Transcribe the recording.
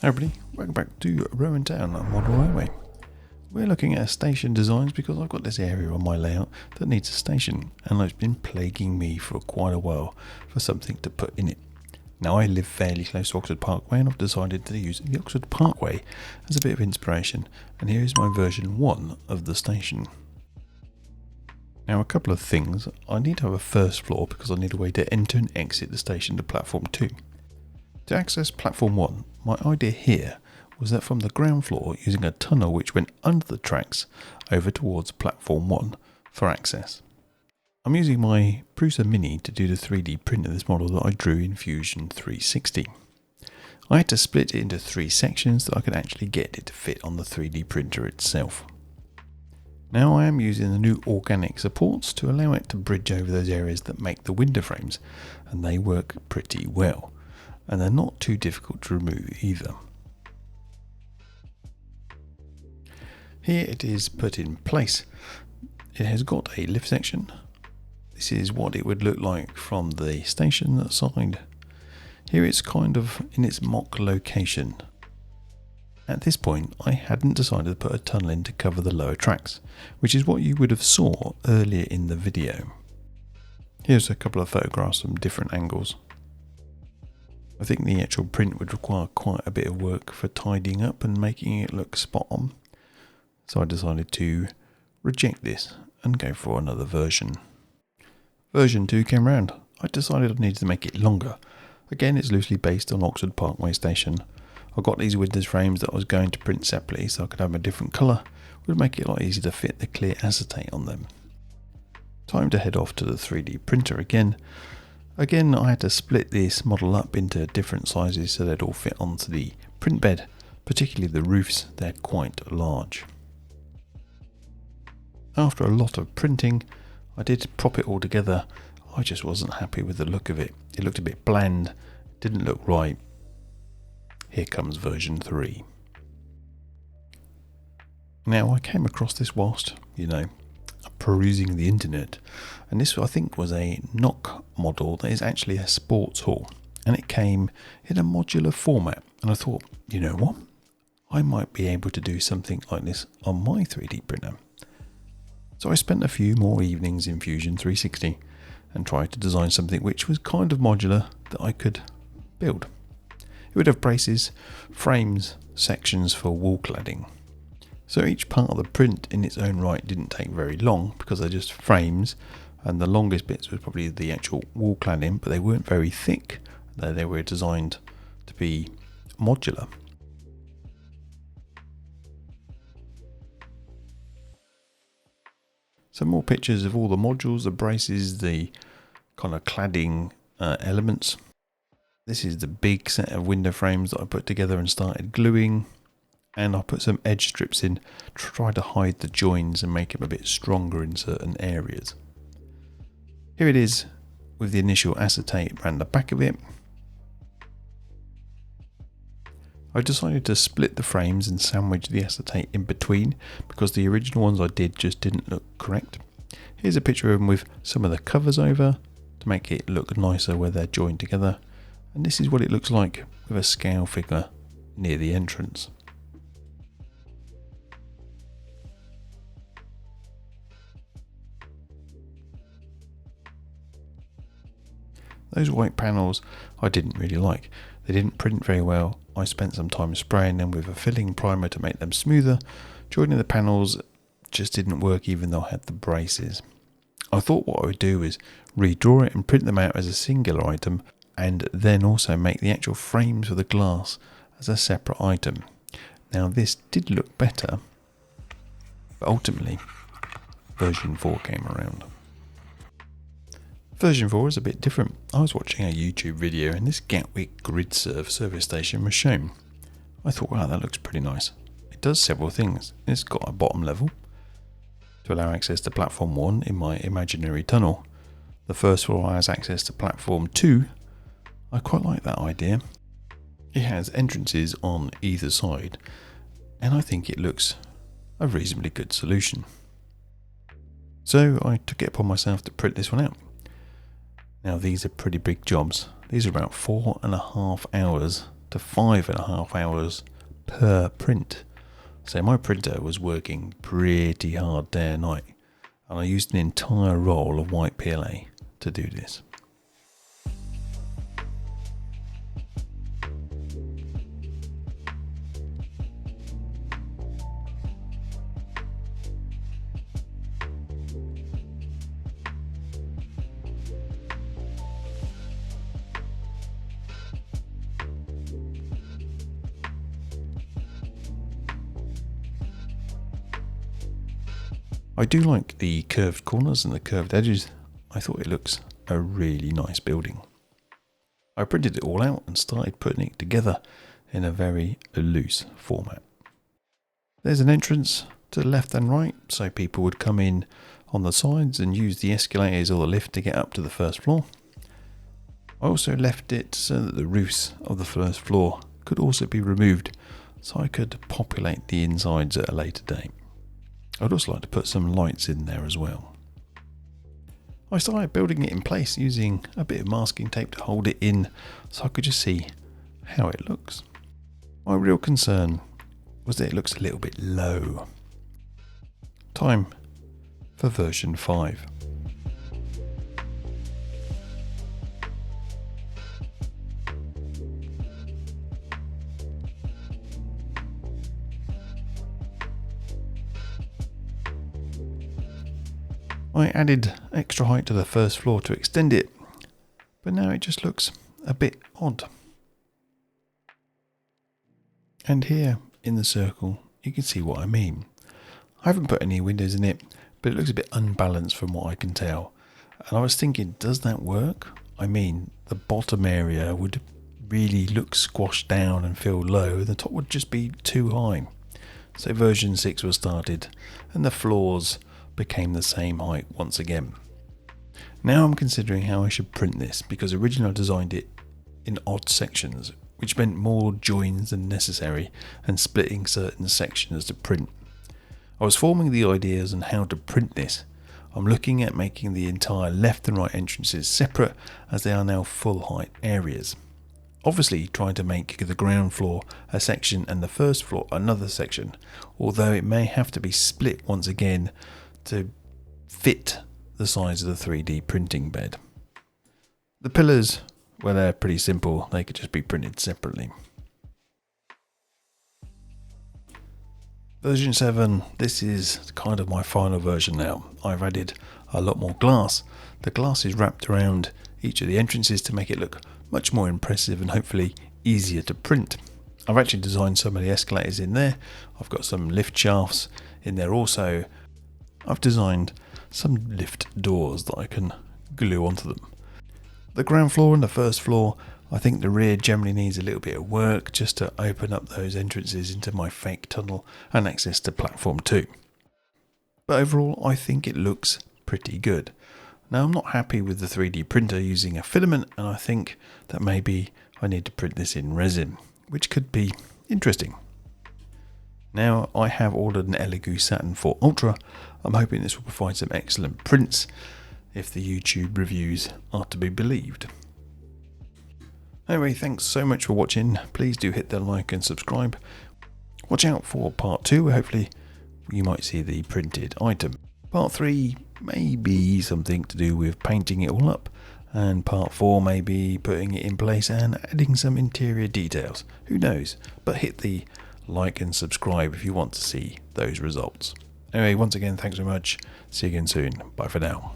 Hey everybody, welcome back to Rowan Town Model Railway. We're looking at station designs because I've got this area on my layout that needs a station, and it's been plaguing me for quite a while for something to put in it. Now I live fairly close to Oxford Parkway, and I've decided to use the Oxford Parkway as a bit of inspiration, and here is my version 1 of the station. Now a couple of things. I need to have a first floor because I need a way to enter and exit the station to platform 2. To access platform 1, my idea here was that from the ground floor, using a tunnel which went under the tracks over towards platform 1 for access. I'm using my Prusa Mini to do the 3D print of this model that I drew in Fusion 360. I had to split it into 3 sections so I could actually get it to fit on the 3D printer itself. Now I am using the new organic supports to allow it to bridge over those areas that make the window frames, and they work pretty well. And they're not too difficult to remove either. Here it is put in place. It has got a lift section. This is what it would look like from the station side. Here it's kind of in its mock location. At this point I hadn't decided to put a tunnel in to cover the lower tracks, which is what you would have saw earlier in the video. Here's a couple of photographs from different angles. I think the actual print would require quite a bit of work for tidying up and making it look spot on. So I decided to reject this and go for another version. Version 2 came round. I decided I needed to make it longer. Again, it's loosely based on Oxford Parkway Station. I got these windows frames that I was going to print separately so I could have them a different colour. It would make it a lot easier to fit the clear acetate on them. Time to head off to the 3D printer again. Again, I had to split this model up into different sizes so they'd all fit onto the print bed, particularly the roofs, they're quite large. After a lot of printing, I did prop it all together. I just wasn't happy with the look of it. It looked a bit bland, didn't look right. Here comes version 3. Now I came across this whilst, perusing the internet, and this I think was a knock model that is actually a sports hall, and it came in a modular format, and I thought, you know what, I might be able to do something like this on my 3D printer. So I spent a few more evenings in Fusion 360 and tried to design something which was kind of modular that I could build. It would have braces, frames, sections for wall cladding. So each part of the print in its own right didn't take very long because they're just frames, and the longest bits was probably the actual wall cladding, but they weren't very thick. They were designed to be modular. Some more pictures of all the modules, the braces, the kind of cladding elements. This is the big set of window frames that I put together and started gluing. And I put some edge strips in to try to hide the joins and make them a bit stronger in certain areas. Here it is with the initial acetate around the back of it. I decided to split the frames and sandwich the acetate in between because the original ones I did just didn't look correct. Here's a picture of them with some of the covers over to make it look nicer where they're joined together. And this is what it looks like with a scale figure near the entrance. Those white panels I didn't really like. They didn't print very well. I spent some time spraying them with a filling primer to make them smoother. Joining the panels just didn't work even though I had the braces. I thought what I would do is redraw it and print them out as a singular item, and then also make the actual frames for the glass as a separate item. Now this did look better, but ultimately version 4 came around. Version 4 is a bit different. I was watching a YouTube video and this Gatwick grid service station was shown. I thought, wow, that looks pretty nice. It does several things. It's got a bottom level to allow access to platform 1 in my imaginary tunnel. The first floor has access to platform 2. I quite like that idea. It has entrances on either side, and I think it looks a reasonably good solution. So I took it upon myself to print this one out. Now these are pretty big jobs. These are about 4.5 hours to 5.5 hours per print. So my printer was working pretty hard day and night, and I used an entire roll of white PLA to do this. I do like the curved corners and the curved edges. I thought it looks a really nice building. I printed it all out and started putting it together in a very loose format. There's an entrance to the left and right, so people would come in on the sides and use the escalators or the lift to get up to the first floor. I also left it so that the roofs of the first floor could also be removed, so I could populate the insides at a later date. I'd also like to put some lights in there as well. I started building it in place using a bit of masking tape to hold it in so I could just see how it looks. My real concern was that it looks a little bit low. Time for version 5. I added extra height to the first floor to extend it, but now it just looks a bit odd. And here in the circle, you can see what I mean. I haven't put any windows in it, but it looks a bit unbalanced from what I can tell. And I was thinking, does that work? I mean, the bottom area would really look squashed down and feel low. The top would just be too high. So version 6 was started, and the floors became the same height once again. Now I'm considering how I should print this, because originally I designed it in odd sections, which meant more joins than necessary and splitting certain sections to print. I was forming the ideas on how to print this. I'm looking at making the entire left and right entrances separate, as they are now full height areas. Obviously trying to make the ground floor a section and the first floor another section, although it may have to be split once again to fit the size of the 3D printing bed. The pillars, well, they're pretty simple. They could just be printed separately. Version 7, this is kind of my final version now. I've added a lot more glass. The glass is wrapped around each of the entrances to make it look much more impressive and hopefully easier to print. I've actually designed some of the escalators in there. I've got some lift shafts in there also. I've designed some lift doors that I can glue onto them. The ground floor and the first floor, I think the rear generally needs a little bit of work just to open up those entrances into my fake tunnel and access to platform 2. But overall, I think it looks pretty good. Now, I'm not happy with the 3D printer using a filament, and I think that maybe I need to print this in resin, which could be interesting. Now I have ordered an Elegoo Saturn 4 Ultra. I'm hoping this will provide some excellent prints if the YouTube reviews are to be believed. Anyway, thanks so much for watching. Please do hit the like and subscribe. Watch out for part 2, where hopefully you might see the printed item. Part 3 may be something to do with painting it all up, and part 4 may be putting it in place and adding some interior details. Who knows? But hit the like and subscribe if you want to see those results. Anyway, once again, thanks so much. See you again soon. Bye for now.